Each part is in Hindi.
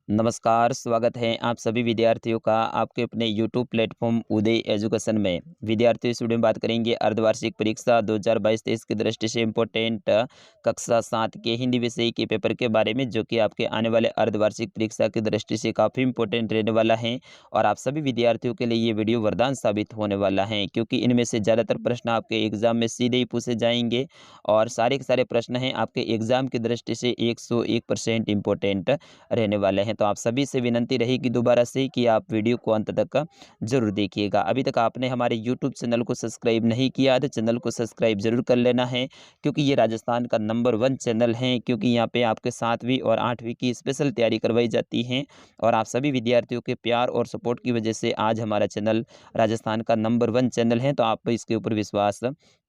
नमस्कार, स्वागत है आप सभी विद्यार्थियों का आपके अपने यूट्यूब प्लेटफॉर्म उदय एजुकेशन में। विद्यार्थियों, इस वीडियो में बात करेंगे अर्धवार्षिक परीक्षा 2022-23 की दृष्टि से इम्पोर्टेंट कक्षा 7 के हिंदी विषय के पेपर के बारे में, जो कि आपके आने वाले अर्धवार्षिक परीक्षा की दृष्टि से काफ़ी इंपॉर्टेंट रहने वाला है। और आप सभी विद्यार्थियों के लिए ये वीडियो वरदान साबित होने वाला है, क्योंकि इनमें से ज़्यादातर प्रश्न आपके एग्जाम में सीधे ही पूछे जाएंगे और सारे के सारे प्रश्न हैं आपके एग्जाम की दृष्टि से 101% इम्पोर्टेंट रहने वाले हैं। तो आप सभी से विनंती रहेगी दोबारा से कि आप वीडियो को अंत तक जरूर देखिएगा। अभी तक आपने हमारे यूट्यूब चैनल को सब्सक्राइब नहीं किया तो चैनल को सब्सक्राइब जरूर कर लेना है, क्योंकि ये राजस्थान का नंबर 1 चैनल है, क्योंकि यहाँ पे आपके 7वीं और 8वीं की स्पेशल तैयारी करवाई जाती है। और आप सभी विद्यार्थियों के प्यार और सपोर्ट की वजह से आज हमारा चैनल राजस्थान का नंबर 1 चैनल है, तो आप इसके ऊपर विश्वास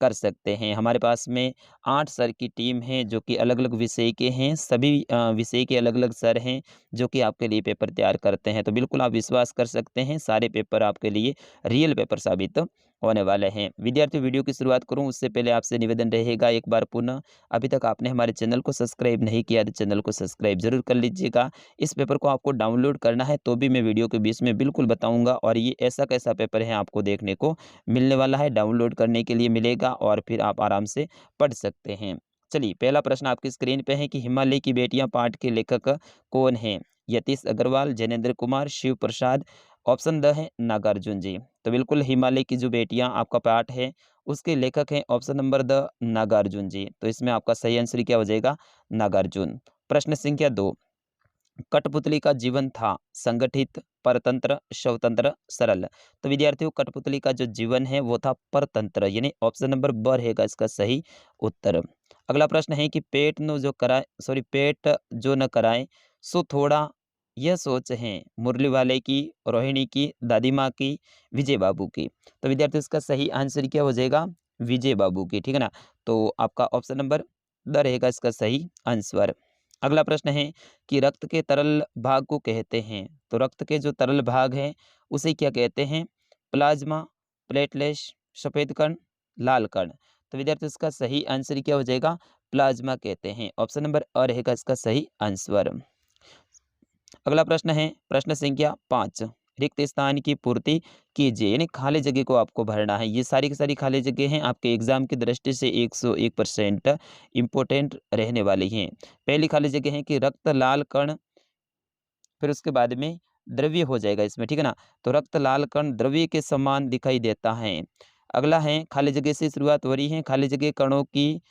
कर सकते हैं। हमारे पास में 8 सर की टीम है, जो कि अलग अलग विषय के हैं। सभी विषय के अलग अलग सर हैं जो कि आपके लिए पेपर तैयार करते हैं। तो बिल्कुल आप विश्वास कर सकते हैं, सारे पेपर आपके लिए रियल पेपर साबित होने वाले हैं। विद्यार्थी, वीडियो की शुरुआत करूं उससे पहले आपसे निवेदन रहेगा, एक बार पुनः अभी तक आपने हमारे चैनल को सब्सक्राइब नहीं किया तो चैनल को सब्सक्राइब जरूर कर लीजिएगा। इस पेपर को आपको डाउनलोड करना है तो भी मैं वीडियो के बीच में बिल्कुल बताऊंगा, और ये ऐसा कैसा पेपर है आपको देखने को मिलने वाला है, डाउनलोड करने के लिए मिलेगा और फिर आप आराम से पढ़ सकते हैं। चलिए, पहला प्रश्न आपकी स्क्रीन पे है कि हिमालय की बेटियां पाठ के लेखक कौन हैं? यतीश अग्रवाल, जैनेंद्र कुमार, शिव प्रसाद। ऑप्शन द है नागार्जुन जी। तो बिल्कुल हिमालय की जो बेटियां आपका पाठ है उसके लेखक हैं ऑप्शन नंबर द नागार्जुन जी। तो इसमें आपका सही आंसर क्या हो जाएगा? नागार्जुन। प्रश्न संख्या 2, कठपुतली का जीवन था संगठित, परतंत्र, स्वतंत्र, सरल। तो विद्यार्थियों, कठपुतली का जो जीवन है वो था परतंत्र, यानी ऑप्शन नंबर ब रहेगा इसका सही उत्तर। अगला प्रश्न है कि पेट जो न कराए सो थोड़ा, यह सोच है मुरली वाले की, रोहिणी की, दादी माँ की, विजय बाबू की। तो विद्यार्थियों, इसका सही आंसर क्या हो जाएगा? विजय बाबू की, ठीक है ना। तो आपका ऑप्शन नंबर द रहेगा इसका सही आंसर। अगला प्रश्न है कि रक्त के तरल भाग को कहते हैं। तो रक्त के जो तरल भाग हैं उसे क्या कहते हैं? प्लाज्मा, प्लेटलेट्स, सफेद कण, लाल कण। तो विद्यार्थी, इसका सही आंसर क्या हो जाएगा? प्लाज्मा कहते हैं। ऑप्शन नंबर अ रहेगा इसका सही आंसर। अगला प्रश्न है प्रश्न संख्या 5, रिक्त स्थान की पूर्ति कीजिए, यानी खाली जगह को आपको भरना है। ये सारी की सारी खाली जगह हैं आपके एग्जाम की दृष्टि से 101% इम्पोर्टेंट रहने वाली हैं। पहली खाली जगह है कि रक्त लाल कण, फिर उसके बाद में द्रव्य हो जाएगा इसमें, ठीक है ना। तो रक्त लाल कण द्रव्य के समान दिखाई देता है। अगला है खाली जगह से शुरुआत हो रही है, खाली जगह कणों की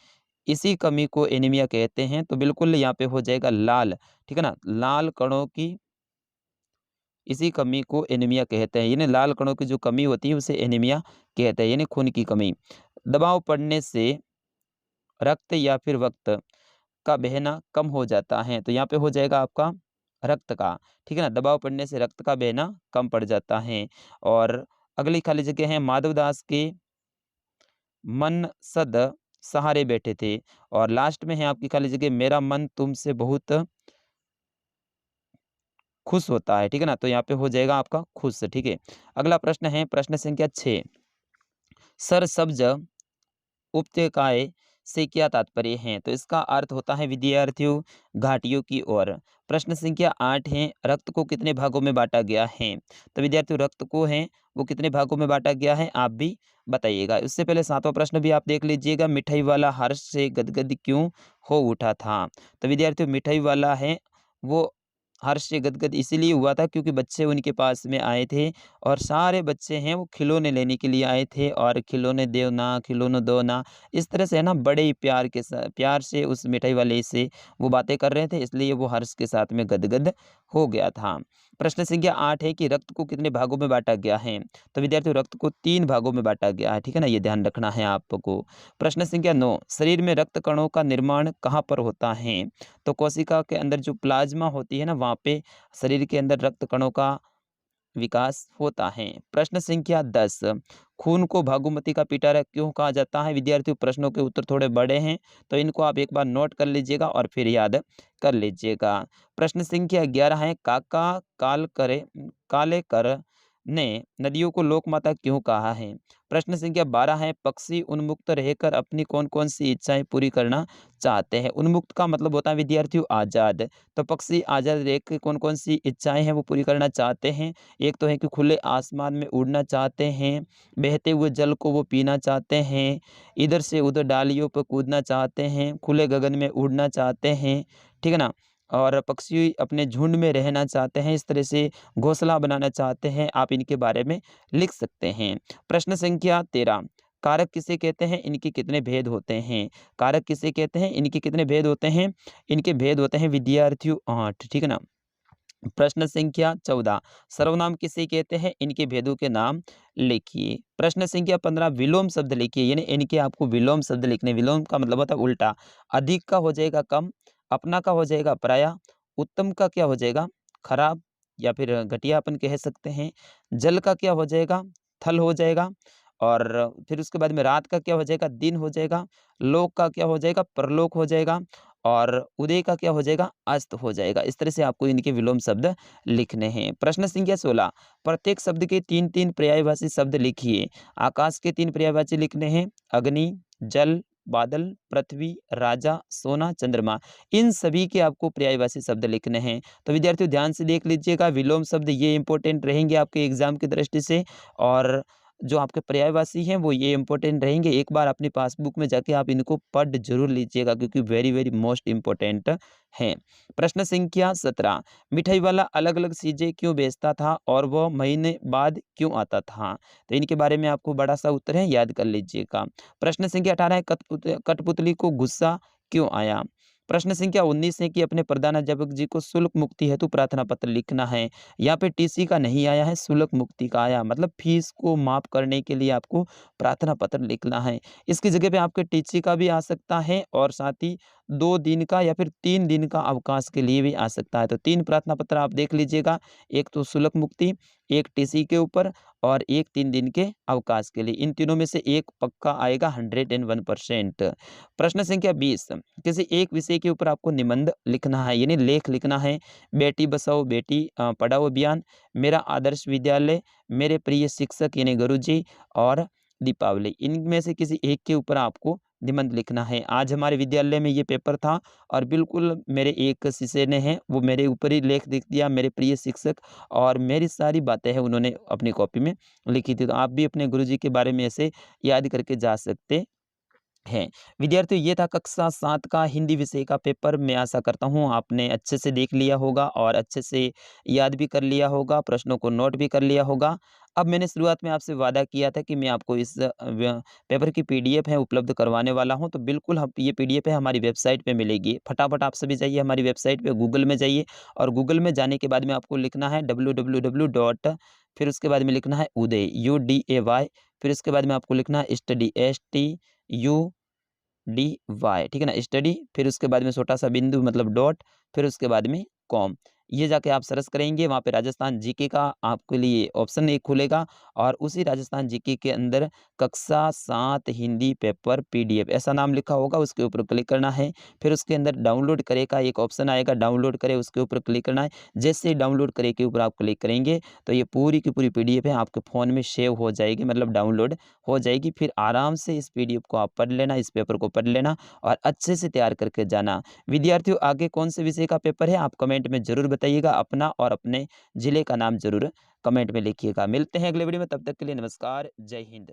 इसी कमी को एनीमिया कहते हैं। तो बिल्कुल यहाँ पे हो जाएगा लाल, ठीक है ना। लाल कणों की इसी कमी को एनीमिया कहते हैं, यानी लाल कणों की जो कमी होती है उसे एनीमिया कहते हैं, यानी खून की कमी। दबाव पड़ने से रक्त या फिर वक्त का बहना कम हो जाता है। तो यहाँ पे हो जाएगा आपका रक्त का, ठीक है ना। दबाव पड़ने से रक्त का बहना कम पड़ जाता है। और अगली खाली जगह है माधवदास के मन सद सहारे बैठे थे। और लास्ट में है आपकी खाली जगह मेरा मन तुमसे बहुत खुश होता है, ठीक है ना। तो यहाँ पे हो जाएगा आपका खुश, ठीक है। अगला प्रश्न है प्रश्न संख्या 6, सरसब्ज उपत्यकाएं से क्या तात्पर्य है? तो इसका अर्थ होता है विद्यार्थियों घाटियों की ओर। प्रश्न संख्या 8 है, रक्त को कितने भागों में बांटा गया है? तो विद्यार्थियों, रक्त को है वो कितने भागों में बांटा गया है आप भी बताइएगा। उससे पहले 7वां प्रश्न भी आप देख लीजिएगा, मिठाई वाला हर्ष से गदगद क्यों हो उठा था? तो विद्यार्थियों, मिठाई वाला है वो हर्ष से गदगद इसीलिए हुआ था क्योंकि बच्चे उनके पास में आए थे, और सारे बच्चे हैं वो खिलौने लेने के लिए आए थे, और खिलौने दो ना, खिलौने दो ना, इस तरह से है ना, बड़े ही प्यार से उस मिठाई वाले से वो बातें कर रहे थे, इसलिए वो हर्ष के साथ में गदगद हो गया था। प्रश्न संख्या 8 है कि रक्त को कितने भागों में बांटा गया है? तो विद्यार्थियों, रक्त को 3 भागों में बांटा गया है, ठीक है ना, ये ध्यान रखना है आपको। प्रश्न संख्या 9, शरीर में रक्त कणों का निर्माण कहाँ पर होता है? तो कोशिका के अंदर जो प्लाज्मा होती है ना, वहाँ पे शरीर के अंदर रक्त कणों का विकास होता है। प्रश्न संख्या 10, खून को भागुमती का पिटारा क्यों कहा जाता है? विद्यार्थियों, प्रश्नों के उत्तर थोड़े बड़े हैं, तो इनको आप एक बार नोट कर लीजिएगा और फिर याद कर लीजिएगा। प्रश्न संख्या 11 है, काका काल करे काले कर ने नदियों को लोकमाता क्यों कहा है? प्रश्न संख्या 12 है, पक्षी उन्मुक्त रहकर अपनी कौन-कौन सी इच्छाएँ पूरी करना चाहते हैं? उन्मुक्त का मतलब होता है विद्यार्थियों आज़ाद। तो पक्षी आज़ाद रह के कौन-कौन सी इच्छाएँ हैं वो पूरी करना चाहते हैं? एक तो है कि खुले आसमान में उड़ना चाहते हैं, बहते हुए जल को वो पीना चाहते हैं, इधर से उधर डालियों पर कूदना चाहते हैं, खुले गगन में उड़ना चाहते हैं, ठीक है ना? और पक्षी अपने झुंड में रहना चाहते हैं, इस तरह से घोंसला बनाना चाहते हैं, आप इनके बारे में लिख सकते हैं। प्रश्न संख्या 13, कारक किसे कहते हैं? इनके कितने भेद होते हैं? कारक किसे कहते हैं? इनके कितने भेद होते हैं? इनके भेद होते हैं विद्यार्थियों 8, ठीक है ना? प्रश्न संख्या 14, सर्वनाम किसे कहते हैं? इनके भेदों के नाम लिखिए। प्रश्न संख्या 15, विलोम शब्द लिखिए, यानी इनके आपको विलोम शब्द लिखने। विलोम का मतलब होता है उल्टा। अधिक का हो जाएगा कम, अपना का हो जाएगा पराया, उत्तम का क्या हो जाएगा? खराब या फिर घटिया अपन कह सकते हैं। जल का क्या हो जाएगा? थल हो जाएगा। और फिर उसके बाद में रात का क्या हो जाएगा? दिन हो जाएगा। लोक का क्या हो जाएगा? परलोक हो जाएगा। और उदय का क्या हो जाएगा? अस्त हो जाएगा। इस तरह से आपको इनके विलोम शब्द लिखने हैं। प्रश्न संख्या 16, प्रत्येक शब्द के 3-3 पर्यायवाची शब्द लिखिए। आकाश के 3 पर्यायवाची लिखने हैं, अग्नि, जल, बादल, पृथ्वी, राजा, सोना, चंद्रमा। इन सभी के आपको पर्यायवाची शब्द लिखने हैं। तो विद्यार्थियों ध्यान से देख लीजिएगा, विलोम शब्द ये इंपॉर्टेंट रहेंगे आपके एग्जाम की दृष्टि से, और जो आपके पर्यायवाची हैं वो ये इंपॉर्टेंट रहेंगे। एक बार अपनी पासबुक में जाके आप इनको पढ़ जरूर लीजिएगा, क्योंकि वेरी वेरी मोस्ट इंपॉर्टेंट हैं। प्रश्न संख्या 17, मिठाई वाला अलग अलग चीजें क्यों बेचता था और वह महीने बाद क्यों आता था? तो इनके बारे में आपको बड़ा सा उत्तर है, याद कर लीजिएगा। प्रश्न संख्या 18 है, कठपुतली को गुस्सा क्यों आया? प्रश्न संख्या 19 है कि अपने प्रधानाध्यापक जी को शुल्क मुक्ति हेतु प्रार्थना पत्र लिखना है। यहाँ पे टीसी का नहीं आया है, शुल्क मुक्ति का आया, मतलब फीस को माफ करने के लिए आपको प्रार्थना पत्र लिखना है। इसकी जगह पे आपके टीसी का भी आ सकता है, और साथ ही 2 दिन का या फिर 3 दिन का अवकाश के लिए भी आ सकता है। तो 3 प्रार्थना पत्र आप देख लीजिएगा, एक तो शुल्क मुक्ति, एक टीसी के ऊपर, और एक 3 दिन के अवकाश के लिए। इन तीनों में से एक पक्का आएगा 101%। प्रश्न संख्या 20, किसी एक विषय के ऊपर आपको निबंध लिखना है, यानी लेख लिखना है। बेटी बचाओ बेटी पढ़ाओ अभियान, मेरा आदर्श विद्यालय, मेरे प्रिय शिक्षक यानी गुरुजी, और दीपावली। इनमें से किसी एक के ऊपर आपको निबंध लिखना है। आज हमारे विद्यालय में ये पेपर था, और बिल्कुल मेरे एक शिष्य ने है वो मेरे ऊपर ही लेख लिख दिया, मेरे प्रिय शिक्षक, और मेरी सारी बातें हैं उन्होंने अपनी कॉपी में लिखी थी। तो आप भी अपने गुरुजी के बारे में ऐसे याद करके जा सकते हैं। विद्यार्थियों, ये था कक्षा 7 का हिंदी विषय का पेपर। मैं आशा करता हूँ आपने अच्छे से देख लिया होगा और अच्छे से याद भी कर लिया होगा, प्रश्नों को नोट भी कर लिया होगा। अब मैंने शुरुआत में आपसे वादा किया था कि मैं आपको इस पेपर की पीडीएफ है उपलब्ध करवाने वाला हूँ, तो बिल्कुल हम ये पीडीएफ है हमारी वेबसाइट पे मिलेगी। फटाफट आप सभी जाइए हमारी वेबसाइट पे, गूगल में जाइए, और गूगल में जाने के बाद में आपको लिखना है www डॉट, फिर उसके बाद में लिखना है उदय, UDAY, फिर उसके बाद में आपको लिखना है स्टडी, STU DY, ठीक है ना? स्टडी, फिर उसके बाद में छोटा-सा बिंदु मतलब डॉट, फिर उसके बाद में कॉम। ये जाके आप सर्च करेंगे, वहाँ पे राजस्थान जीके का आपके लिए ऑप्शन एक खुलेगा, और उसी राजस्थान जीके के अंदर कक्षा 7 हिंदी पेपर पीडीएफ ऐसा नाम लिखा होगा, उसके ऊपर क्लिक करना है। फिर उसके अंदर डाउनलोड करे का एक ऑप्शन आएगा, डाउनलोड करें उसके ऊपर क्लिक करना है। जैसे ही डाउनलोड करे के ऊपर आप क्लिक करेंगे, तो ये पूरी की पूरी पीडीएफ है आपके फ़ोन में सेव हो जाएगी, मतलब डाउनलोड हो जाएगी। फिर आराम से इस पीडीएफ को आप पढ़ लेना, इस पेपर को पढ़ लेना, और अच्छे से तैयार करके जाना। विद्यार्थियों, आगे कौन से विषय का पेपर है आप कमेंट में ज़रूर बताइएगा, अपना और अपने ज़िले का नाम ज़रूर कमेंट में लिखिएगा। मिलते हैं अगले वीडियो में, तब तक के लिए नमस्कार, जय हिंद।